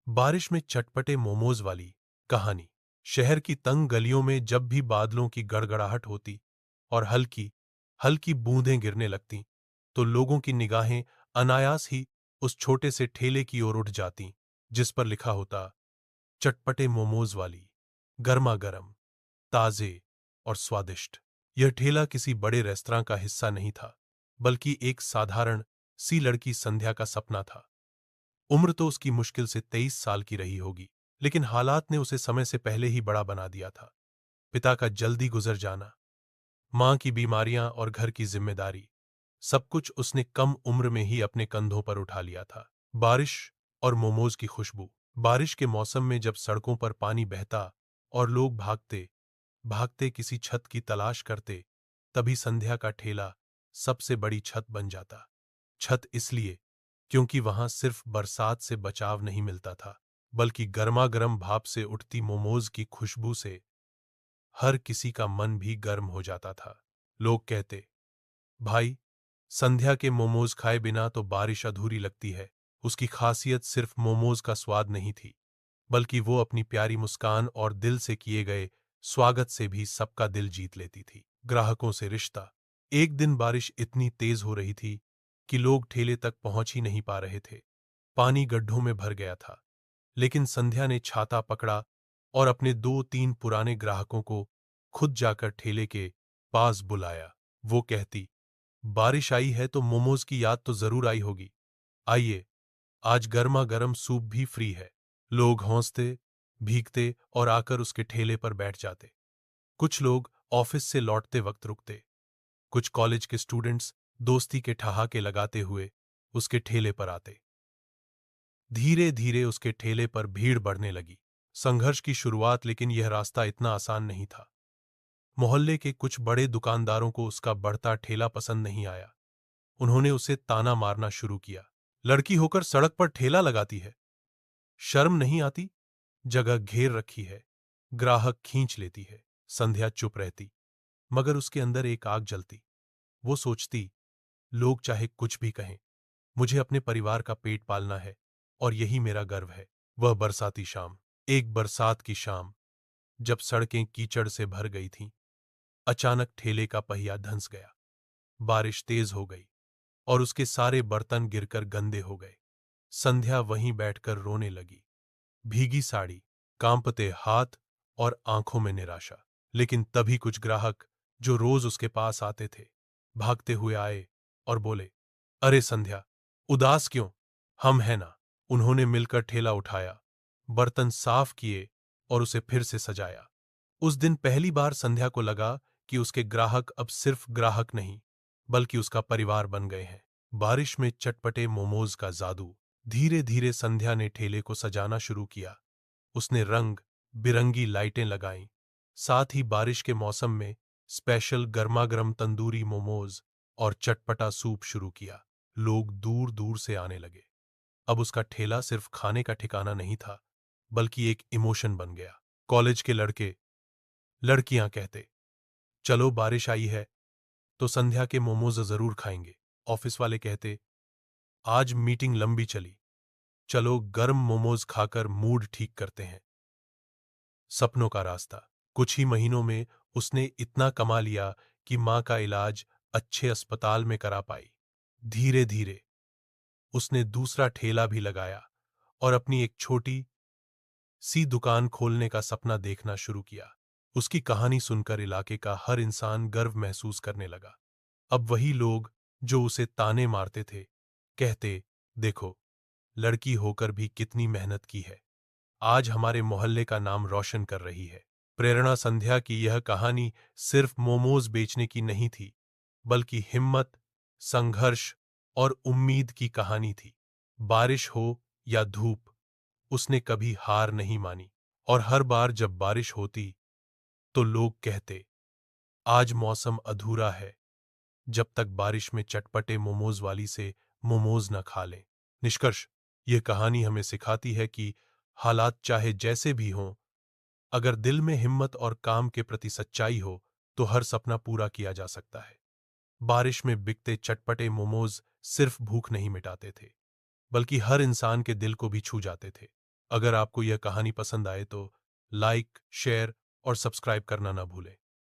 बारिश में चटपटे मोमोज वाली कहानी। शहर की तंग गलियों में जब भी बादलों की गड़गड़ाहट होती और हल्की हल्की बूंदें गिरने लगतीं, तो लोगों की निगाहें अनायास ही उस छोटे से ठेले की ओर उठ जातीं, जिस पर लिखा होता चटपटे मोमोज वाली, गर्मा गर्म, ताजे और स्वादिष्ट। यह ठेला किसी बड़े रेस्तरां का हिस्सा नहीं था, बल्कि एक साधारण सी लड़की संध्या का सपना था। उम्र तो उसकी मुश्किल से 23 साल की रही होगी, लेकिन हालात ने उसे समय से पहले ही बड़ा बना दिया था। पिता का जल्दी गुजर जाना, मां की बीमारियां और घर की जिम्मेदारी, सब कुछ उसने कम उम्र में ही अपने कंधों पर उठा लिया था। बारिश और मोमोज की खुशबू। बारिश के मौसम में जब सड़कों पर पानी बहता और लोग भागते भागते किसी छत की तलाश करते, तभी संध्या का ठेला सबसे बड़ी छत बन जाता। छत इसलिए क्योंकि वहां सिर्फ बरसात से बचाव नहीं मिलता था, बल्कि गर्मा-गर्म भाप से उठती मोमोज की खुशबू से हर किसी का मन भी गर्म हो जाता था। लोग कहते, भाई, संध्या के मोमोज खाए बिना तो बारिश अधूरी लगती है। उसकी खासियत सिर्फ मोमोज का स्वाद नहीं थी, बल्कि वो अपनी प्यारी मुस्कान और दिल से किए गए स्वागत से भी सबका दिल जीत लेती थी। ग्राहकों से रिश्ता। एक दिन बारिश इतनी तेज हो रही थी कि लोग ठेले तक पहुंच ही नहीं पा रहे थे। पानी गड्ढों में भर गया था, लेकिन संध्या ने छाता पकड़ा और अपने 2-3 पुराने ग्राहकों को खुद जाकर ठेले के पास बुलाया। वो कहती, बारिश आई है तो मोमोज की याद तो जरूर आई होगी। आइए, आज गर्मा गर्म सूप भी फ्री है। लोग हौंसते, भीगते और आकर उसके ठेले पर बैठ जाते। कुछ लोग ऑफिस से लौटते वक्त रुकते, कुछ कॉलेज के स्टूडेंट्स दोस्ती के ठहाके लगाते हुए उसके ठेले पर आते। धीरे धीरे उसके ठेले पर भीड़ बढ़ने लगी। संघर्ष की शुरुआत, लेकिन यह रास्ता इतना आसान नहीं था। मोहल्ले के कुछ बड़े दुकानदारों को उसका बढ़ता ठेला पसंद नहीं आया। उन्होंने उसे ताना मारना शुरू किया। लड़की होकर सड़क पर ठेला लगाती है, शर्म नहीं आती? जगह घेर रखी है, ग्राहक खींच लेती है। संध्या चुप रहती, मगर उसके अंदर एक आग जलती। वो सोचती, लोग चाहे कुछ भी कहें, मुझे अपने परिवार का पेट पालना है और यही मेरा गर्व है। वह बरसाती शाम। एक बरसात की शाम, जब सड़कें कीचड़ से भर गई थीं, अचानक ठेले का पहिया धंस गया। बारिश तेज हो गई और उसके सारे बर्तन गिरकर गंदे हो गए। संध्या वहीं बैठकर रोने लगी, भीगी साड़ी, कांपते हाथ और आंखों में निराशा। लेकिन तभी कुछ ग्राहक, जो रोज उसके पास आते थे, भागते हुए आए और बोले, अरे संध्या, उदास क्यों? हम हैं ना। उन्होंने मिलकर ठेला उठाया, बर्तन साफ किए और उसे फिर से सजाया। उस दिन पहली बार संध्या को लगा कि उसके ग्राहक अब सिर्फ ग्राहक नहीं, बल्कि उसका परिवार बन गए हैं। बारिश में चटपटे मोमोज का जादू। धीरे धीरे संध्या ने ठेले को सजाना शुरू किया। उसने रंग बिरंगी लाइटें लगाईं, साथ ही बारिश के मौसम में स्पेशल गर्मागर्म तंदूरी मोमोज और चटपटा सूप शुरू किया। लोग दूर दूर से आने लगे। अब उसका ठेला सिर्फ खाने का ठिकाना नहीं था, बल्कि एक इमोशन बन गया। कॉलेज के लड़के लड़कियां कहते, चलो बारिश आई है तो संध्या के मोमोज जरूर खाएंगे। ऑफिस वाले कहते, आज मीटिंग लंबी चली, चलो गर्म मोमोज खाकर मूड ठीक करते हैं। सपनों का रास्ता। कुछ ही महीनों में उसने इतना कमा लिया कि मां का इलाज अच्छे अस्पताल में करा पाई। धीरे धीरे उसने दूसरा ठेला भी लगाया और अपनी एक छोटी सी दुकान खोलने का सपना देखना शुरू किया। उसकी कहानी सुनकर इलाके का हर इंसान गर्व महसूस करने लगा। अब वही लोग जो उसे ताने मारते थे, कहते, देखो, लड़की होकर भी कितनी मेहनत की है, आज हमारे मोहल्ले का नाम रोशन कर रही है। प्रेरणा। संध्या की यह कहानी सिर्फ मोमोज बेचने की नहीं थी, बल्कि हिम्मत, संघर्ष और उम्मीद की कहानी थी। बारिश हो या धूप, उसने कभी हार नहीं मानी। और हर बार जब बारिश होती, तो लोग कहते, आज मौसम अधूरा है जब तक बारिश में चटपटे मोमोज वाली से मोमोज न खा लें। निष्कर्ष। यह कहानी हमें सिखाती है कि हालात चाहे जैसे भी हों, अगर दिल में हिम्मत और काम के प्रति सच्चाई हो, तो हर सपना पूरा किया जा सकता है। बारिश में बिकते चटपटे मोमोज सिर्फ भूख नहीं मिटाते थे, बल्कि हर इंसान के दिल को भी छू जाते थे। अगर आपको यह कहानी पसंद आए तो लाइक, शेयर और सब्सक्राइब करना ना भूलें।